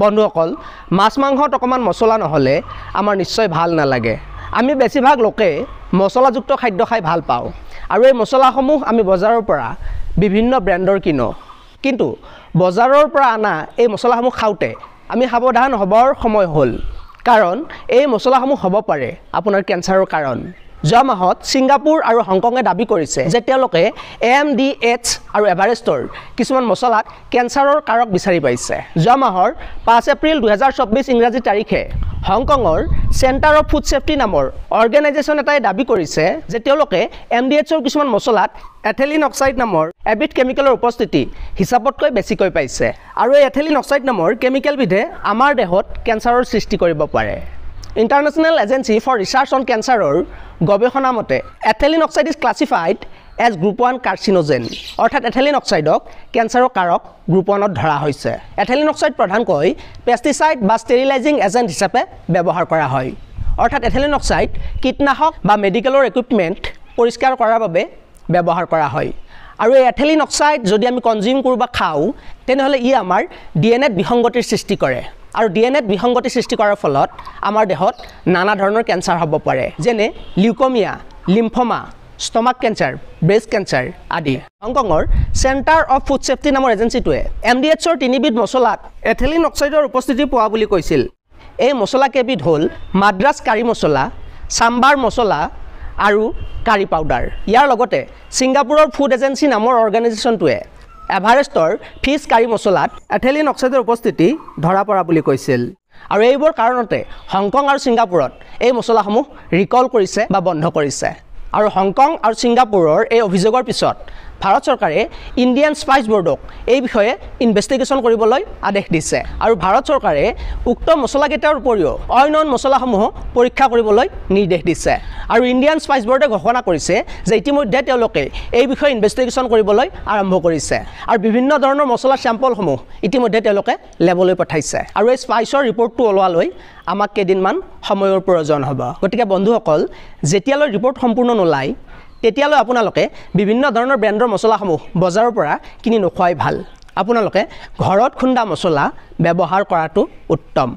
বন্ধুসকল মাছ মাংসত অকমান মছলা নহলে আমাৰ নিশ্চয় ভাল নালাগে আমি বেছিভাগ লোকে মছলাযুক্ত খাদ্য খাই ভাল পাওঁ আৰু এই মছলাসমূহ আমি বজাৰৰ পৰা বিভিন্ন ব্ৰ্যান্ডৰ কিনো কিন্তু বজাৰৰ পৰা আনা এই মছলাসমূহ খাওঁতে আমি সাৱধান হ'বৰ সময় হ'ল কাৰণ এই মছলাসমূহ হ'ব পাৰে আপোনাৰ কেঞ্চাৰৰ কাৰণ যোৱা মাহত ছিংগাপুৰ আৰু হংকঙে দাবী কৰিছে যে তেওঁলোকে AMDH আৰু এভাৰেষ্টৰ কিছুমান মছলাত কেঞ্চাৰৰ কাৰক বিচাৰি পাইছে যোৱা মাহৰ 5 এপ্ৰিল 2024 ইংৰাজী তাৰিখে হংকঙৰ চেণ্টাৰ অফ ফুড সেফটি নামৰ অৰ্গেনাইজেশ্যন এটাই দাবী কৰিছে যে তেওঁলোকে MDHৰ কিছুমান মছলাত এথিলিন অক্সাইড নামৰ এবিড কেমিকেলৰ উপস্থিতি হিচাপতকৈ বেছিকৈ পাইছে আৰু এই এথিলিন অক্সাইড নামৰ কেমিকেলবিধে আমাৰ দেহত কেঞ্চাৰৰ সৃষ্টি কৰিব পাৰে International Agency for Research on Cancer গৱেষণা মতে ethylene oxide is classified as group 1 carcinogen অৰ্থাৎ এথিলিন অক্সাইডক কেঞ্চাৰৰ কাৰক গ্ৰুপ 1ত ধৰা হৈছে এথিলিন অক্সাইড প্ৰধানকৈ পেষ্টিসাইড বা ষ্টেৰিলাইজিং এজেন্ট হিচাপে ব্যৱহাৰ কৰা হয় অৰ্থাৎ এথিলিন অক্সাইড কীটনাশক বা মেডিকেলৰ ইকুইপমেন্ট পৰিষ্কাৰ কৰাৰ বাবে ব্যৱহাৰ কৰা হয় আৰু এই এথিলিন অক্সাইড যদি আমি কনজিউম কৰো বা খাও তেনেহলে ই আমাৰ ডিএনএত বিসংগতিৰ সৃষ্টি কৰে আৰু ডিএনএত বিসংগতি সৃষ্টি কৰাৰ ফলত আমাৰ দেহত নানা ধৰণৰ কেঞ্চাৰ হ'ব পাৰে যেনে leukaemia lymphoma stomach cancer breast cancer আদি হংকঙৰ চেণ্টাৰ অফ ফুড সেফটি নামৰ এজেন্সিটোৱে MDHৰ তিনিবিধ মছলাত এথিলিন অক্সাইডৰ উপস্থিতি পোৱা বুলি কৈছিল এই মছলা কেবিধ হ'ল মাদ্ৰাছ কাৰি মছলা সাম্বাৰ মছলা আৰু কাৰি পাউডাৰ ইয়াৰ লগতে ছিংগাপুৰৰ ফুড এজেন্সি নামৰ অৰ্গেনাইজেশ্যনটোৱে এভাৰেষ্টৰ ফিছ কাৰি মছলাত এথিলিন অক্সাইডৰ উপস্থিতি ধৰা পৰা বুলি কৈছিল আৰু এইবোৰ কাৰণতে হংকং আৰু ছিংগাপুৰত এই মছলাসমূহ ৰিকল কৰিছে বা বন্ধ কৰিছে আৰু হংকং আৰু ছিংগাপুৰৰ এই অভিযোগৰ পিছত ভাৰত চৰকাৰে ইণ্ডিয়ান স্পাইচ বৰ্ডক এই বিষয়ে ইনভেষ্টিগেশ্যন কৰিবলৈ আদেশ দিছে আৰু ভাৰত চৰকাৰে উক্ত মছলাকেইটাৰ উপৰিও অন্য মছলাসমূহ পৰীক্ষা কৰিবলৈ নিৰ্দেশ দিছে আৰু ইণ্ডিয়ান স্পাইচ বৰ্ডে ঘোষণা কৰিছে যে ইতিমধ্যে তেওঁলোকে এই বিষয়ে ইনভেষ্টিগেশ্যন কৰিবলৈ আৰম্ভ কৰিছে আৰু বিভিন্ন ধৰণৰ মছলা চেম্পলসমূহ ইতিমধ্যে তেওঁলোকে লেবলৈ পঠাইছে আৰু এই স্পাইচৰ ৰিপৰ্টটো ওলোৱালৈ আমাক কেইদিনমান সময়ৰ প্ৰয়োজন হ'ব গতিকে বন্ধুসকল যেতিয়ালৈ ৰিপৰ্ট সম্পূৰ্ণ নোলায় তেতিয়ালৈ আপোনালোকে বিভিন্ন ধৰণৰ ব্ৰ্যান্ডৰ মছলাসমূহ বজাৰৰ পৰা কিনি নোখোৱাই ভাল আপোনালোকে ঘৰত খুন্দা মছলা ব্যৱহাৰ কৰাটো উত্তম